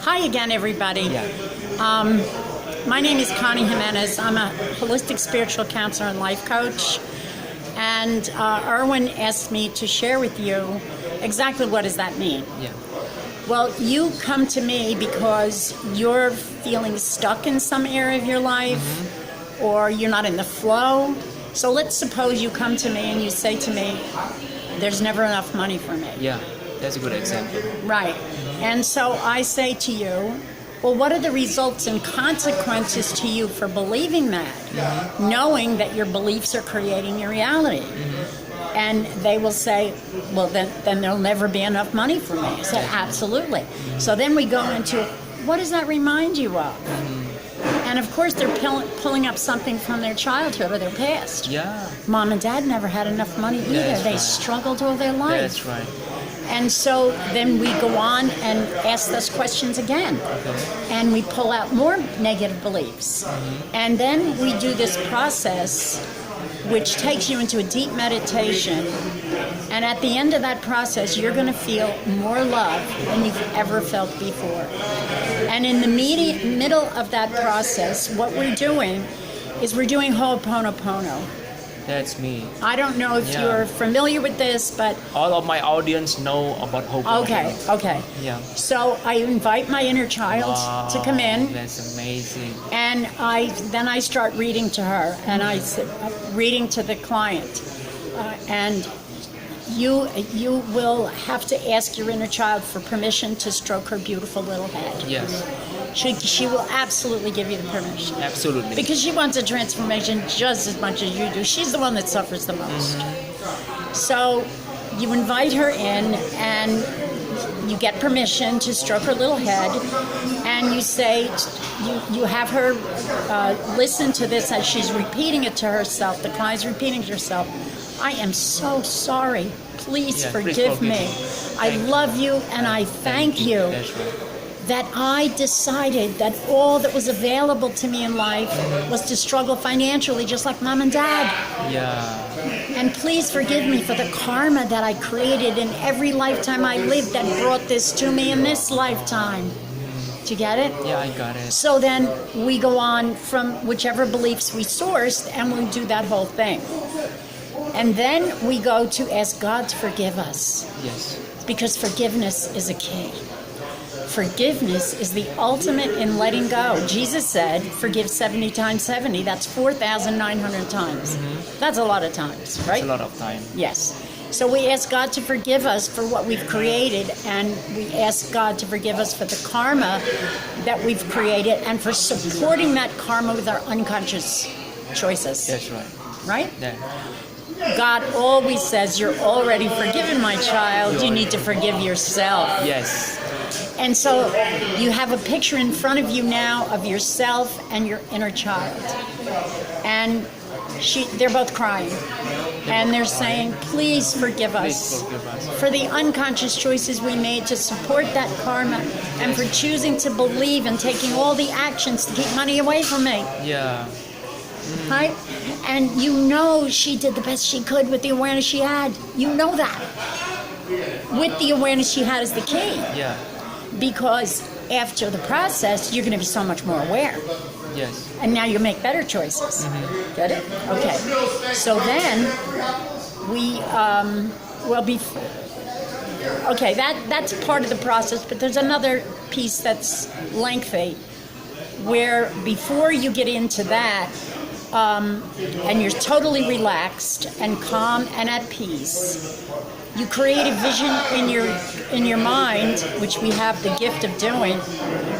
Hi again, everybody. Yeah. My name is Connie Jimenez. I'm a holistic spiritual counselor and life coach. And Erwin asked me to share with you exactly what does that mean. Yeah. Well, you come to me because you're feeling stuck in some area of your life, or you're not in the flow. So let's suppose you come to me and you say to me, there's never enough money for me. Yeah. That's a good example. Right. And so I say to you, well, what are the results and consequences to you for believing that, knowing that your beliefs are creating your reality? And they will say, well, then there'll never be enough money for me. I said, absolutely. So then we go into, what does that remind you of? And of course, they're pulling up something from their childhood or their past. Yeah. Mom and dad never had enough money either. That's They right. struggled all their life. That's right. And so then we go on and ask those questions again. And we pull out more negative beliefs. And then we do this process which takes you into a deep meditation. And at the end of that process, you're going to feel more love than you've ever felt before. And in the middle of that process, what we're doing is we're doing Hooponopono. That's me. I don't know if you're familiar with this, but All of my audience know about Hooponopono. okay. Yeah. So I invite my inner child to come in, That's amazing. and I start reading to her, and I sit reading to the client, and you will have to ask your inner child for permission to stroke her beautiful little head. Yes. She will absolutely give you the permission. Absolutely. Because she wants a transformation just as much as you do. She's the one that suffers the most. So you invite her in and you get permission to stroke her little head, and you say, you have her listen to this as she's repeating it to herself. The client's repeating to herself, I am so sorry. Please forgive me. I love you and I thank you. That's right. That I decided that all that was available to me in life was to struggle financially, just like mom and dad. Yeah. And please forgive me for the karma that I created in every lifetime I lived that brought this to me in this lifetime. Do you get it? Yeah, I got it. So then we go on from whichever beliefs we sourced, and we do that whole thing. And then we go to ask God to forgive us, Yes. because forgiveness is a key. Forgiveness is the ultimate in letting go. Jesus said, forgive 70 times 70. That's 4,900 times. That's a lot of times, right? It's a lot of time. Yes. So we ask God to forgive us for what we've created, and we ask God to forgive us for the karma that we've created and for supporting that karma with our unconscious choices. That's right. Right? Yeah. God always says, you're already forgiven, my child. You need to forgive yourself. Yes. And so you have a picture in front of you now of yourself and your inner child. And they're both crying. And they're saying, please forgive us Please forgive us. for the unconscious choices we made to support that karma, and for choosing to believe and taking all the actions to keep money away from me. Yeah. Right? And you know she did the best she could with the awareness she had. You know that. With the awareness she had as the key. Yeah. Because after the process, you're going to be so much more aware. Yes. And now you make better choices. Get it? Okay. So then okay, that's part of the process, but there's another piece that's lengthy, where before you get into that, and you're totally relaxed and calm and at peace, you create a vision in your mind, which we have the gift of doing.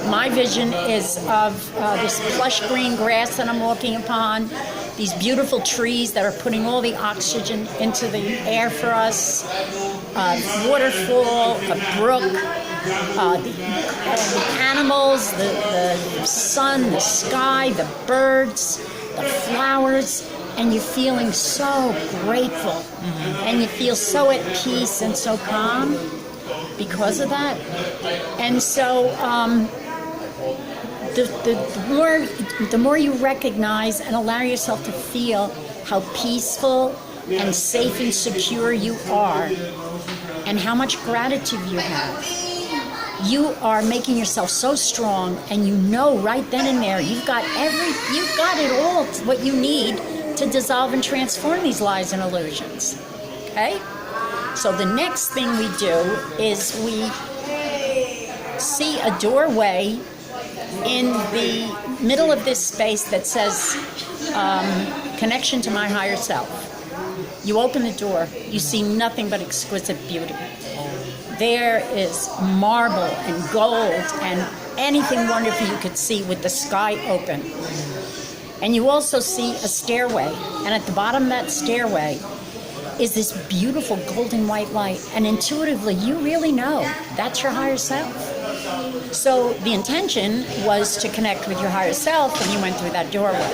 My vision is of this plush green grass that I'm walking upon, these beautiful trees that are putting all the oxygen into the air for us, a waterfall, a brook, the animals, the sun, the sky, the birds, the flowers, and you're feeling so grateful, and you feel so at peace and so calm because of that. And so the more you recognize and allow yourself to feel how peaceful and safe and secure you are, and how much gratitude you have, you are making yourself so strong, and you know right then and there you've got it all, what you need to dissolve and transform these lies and illusions. Okay? So the next thing we do is we see a doorway in the middle of this space that says connection to my higher self. You open the door, you see nothing but exquisite beauty. There is marble and gold and anything wonderful you could see with the sky open. And you also see a stairway, and at the bottom of that stairway is this beautiful golden white light, and intuitively you really know that's your higher self. So the intention was to connect with your higher self when you went through that doorway.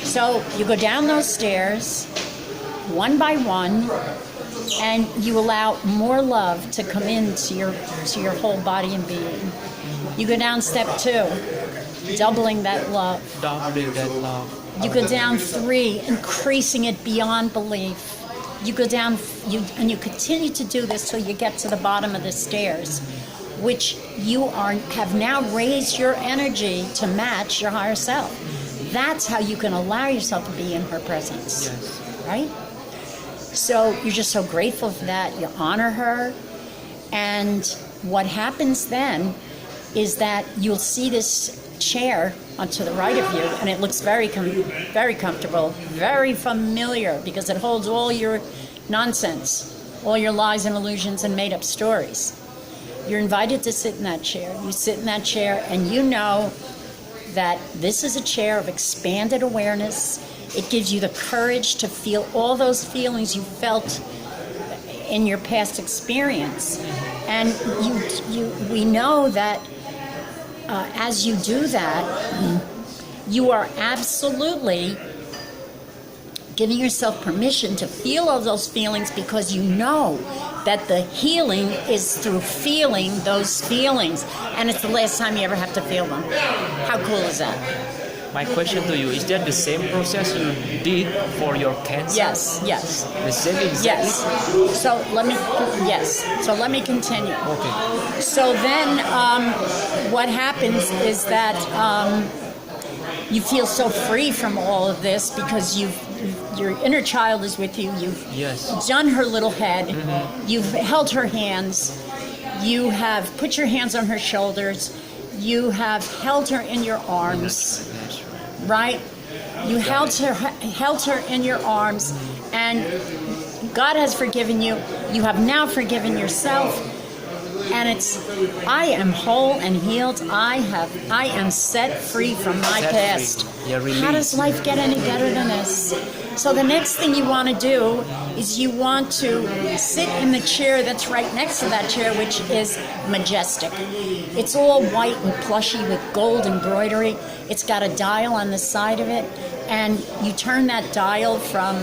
So you go down those stairs one by one, and you allow more love to come into your whole body and being. You go down step 2, doubling that love. Doubling that love. You go down 3, increasing it beyond belief. You go down, and you continue to do this till you get to the bottom of the stairs, which you have now raised your energy to match your higher self. That's how you can allow yourself to be in her presence. Yes. Right? So you're just so grateful for that. You honor her. And what happens then is that you'll see this chair onto the right of you, and it looks very comfortable, very familiar, because it holds all your nonsense, all your lies and illusions and made-up stories. You're invited to sit in that chair. You sit in that chair, and you know that this is a chair of expanded awareness. It gives you the courage to feel all those feelings you felt in your past experience. And we know that as you do that, you are absolutely giving yourself permission to feel all those feelings, because you know that the healing is through feeling those feelings, and it's the last time you ever have to feel them. How cool is that? My question to you, is that the same process you did for your cancer? Yes. The same exactly? Yes. So let me continue. Okay. So then what happens is that you feel so free from all of this, because your inner child is with you. You've done her little head. Mm-hmm. You've held her hands. You have put your hands on her shoulders. You have held her in your arms. That's right? You held her in your arms, and God has forgiven you. You have now forgiven yourself. And it's, I am whole and healed. I am set free from my past. How does life get any better than this? So the next thing you want to do is you want to sit in the chair that's right next to that chair, which is majestic. It's all white and plushy with gold embroidery. It's got a dial on the side of it, and you turn that dial from,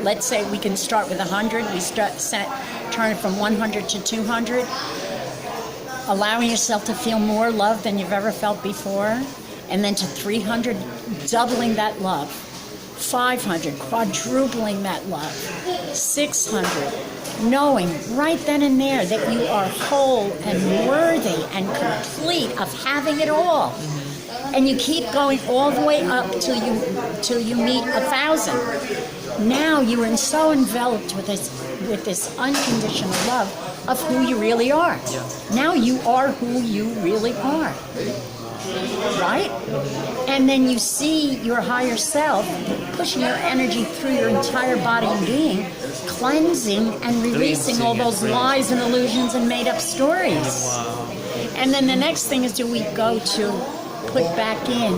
let's say we can start with 100. We turn it from 100 to 200. Allowing yourself to feel more love than you've ever felt before, and then to 300, doubling that love. 500, quadrupling that love. 600, knowing right then and there that you are whole and worthy and complete of having it all. And you keep going all the way up till you meet 1,000. Now you are so enveloped with this unconditional love of who you really are. Yeah. Now you are who you really are. Right? And then you see your higher self pushing your energy through your entire body and being, cleansing and releasing all those lies and illusions and made-up stories. Wow. And then the next thing is, do we go to put back in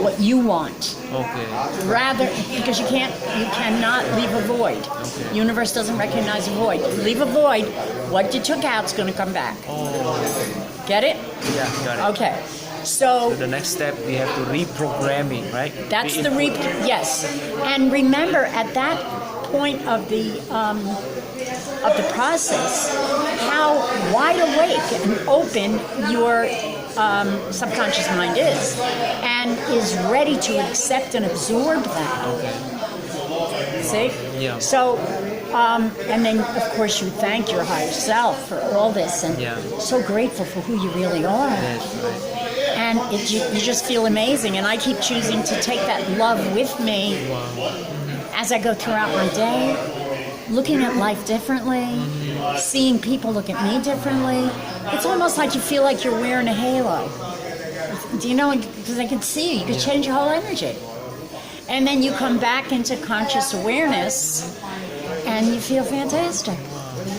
what you want? Okay. Rather, because you cannot leave a void. Okay. Universe doesn't recognize a void. You leave a void, what you took out is going to come back. Oh. Get it? Yeah, got it. Okay. So the next step, we have to reprogramming, right? That's yes. And remember, at that point of the process, how wide awake and open your subconscious mind is, and is ready to accept and absorb that. Okay. See? Yeah. So And then, of course, you thank your higher self for all this, and Yeah. so grateful for who you really are. Yes, right. And you just feel amazing. And I keep choosing to take that love with me as I go throughout my day, looking at life differently, seeing people look at me differently. It's almost like you feel like you're wearing a halo. Do you know? Because I can see you. You can change your whole energy. And then you come back into conscious awareness and you feel fantastic.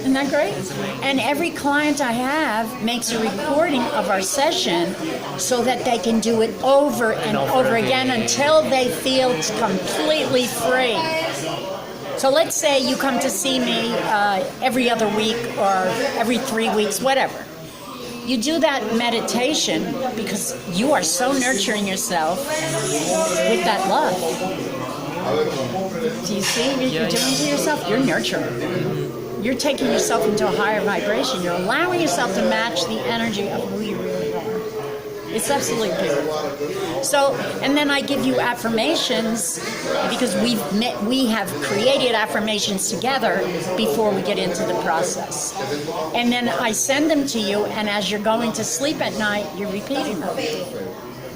Isn't that great? And every client I have makes a recording of our session so that they can do it over and over again until they feel completely free. So let's say you come to see me every other week or every 3 weeks, whatever. You do that meditation because you are so nurturing yourself with that love. Do you see what you're doing to yourself? You're nurturing. You're taking yourself into a higher vibration. You're allowing yourself to match the energy of who you really are. It's absolutely beautiful. So, and then I give you affirmations because we have created affirmations together before we get into the process. And then I send them to you, and as you're going to sleep at night, you're repeating them.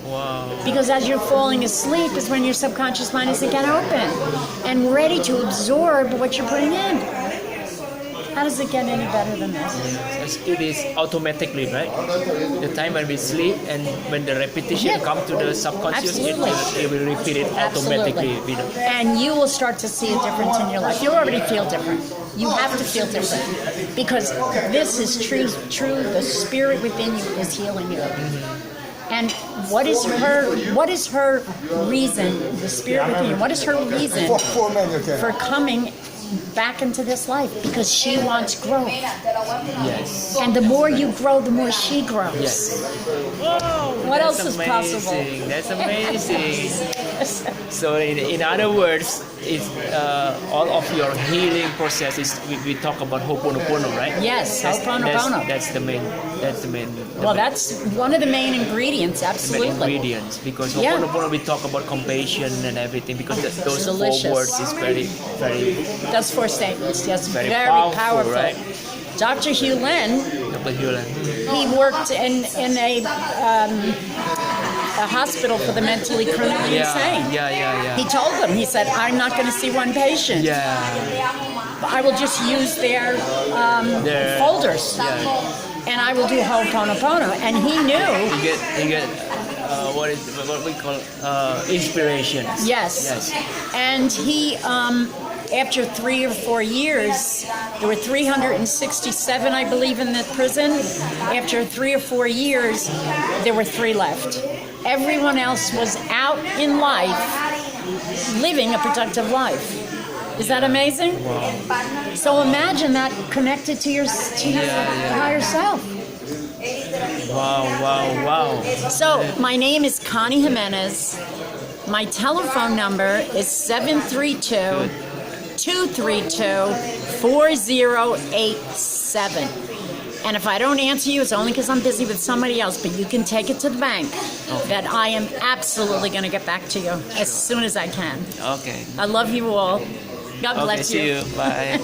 Wow. Because as you're falling asleep is when your subconscious mind is again open and ready to absorb what you're putting in. How does it get any better than this? It is automatically, right? The time when we sleep and when the repetition comes to the subconscious, it will repeat it automatically. And you will start to see a difference in your life. You already feel different. You have to feel different because this is true. The spirit within you is healing you. And what is her reason, the spirit within you, what is her reason for coming back into this life? Because she wants growth. Yes. And the more you grow, the more she grows. Yes. What else is possible? That's amazing. So in other words, it's all of your healing process is we talk about Hooponopono, right? Yes, Hooponopono. That's the main. Well, that's one of the main ingredients. Absolutely. The main ingredients, because Hooponopono we talk about compassion and everything, because those delicious. 4 words is very, very. Those 4 statements, yes, Very very powerful, right? Dr. Hugh Lin, he worked in a hospital for the mentally criminally insane. Yeah. He told them, he said, I'm not going to see one patient. Yeah. I will just use their folders. Yeah. And I will do Hooponopono. And he knew. You get what we call inspiration. Yes. And he, after 3 or 4 years, there were 367, I believe, in the prison. After 3 or 4 years, there were 3 left. Everyone else was out in life, living a productive life. Is that amazing? Wow. So imagine that connected to your higher self. Wow. So my name is Connie Jimenez. My telephone number is 732-232-4087. And if I don't answer you, it's only because I'm busy with somebody else, but you can take it to the bank that I am absolutely going to get back to you as soon as I can. Okay. I love you all. God bless See you. Bye.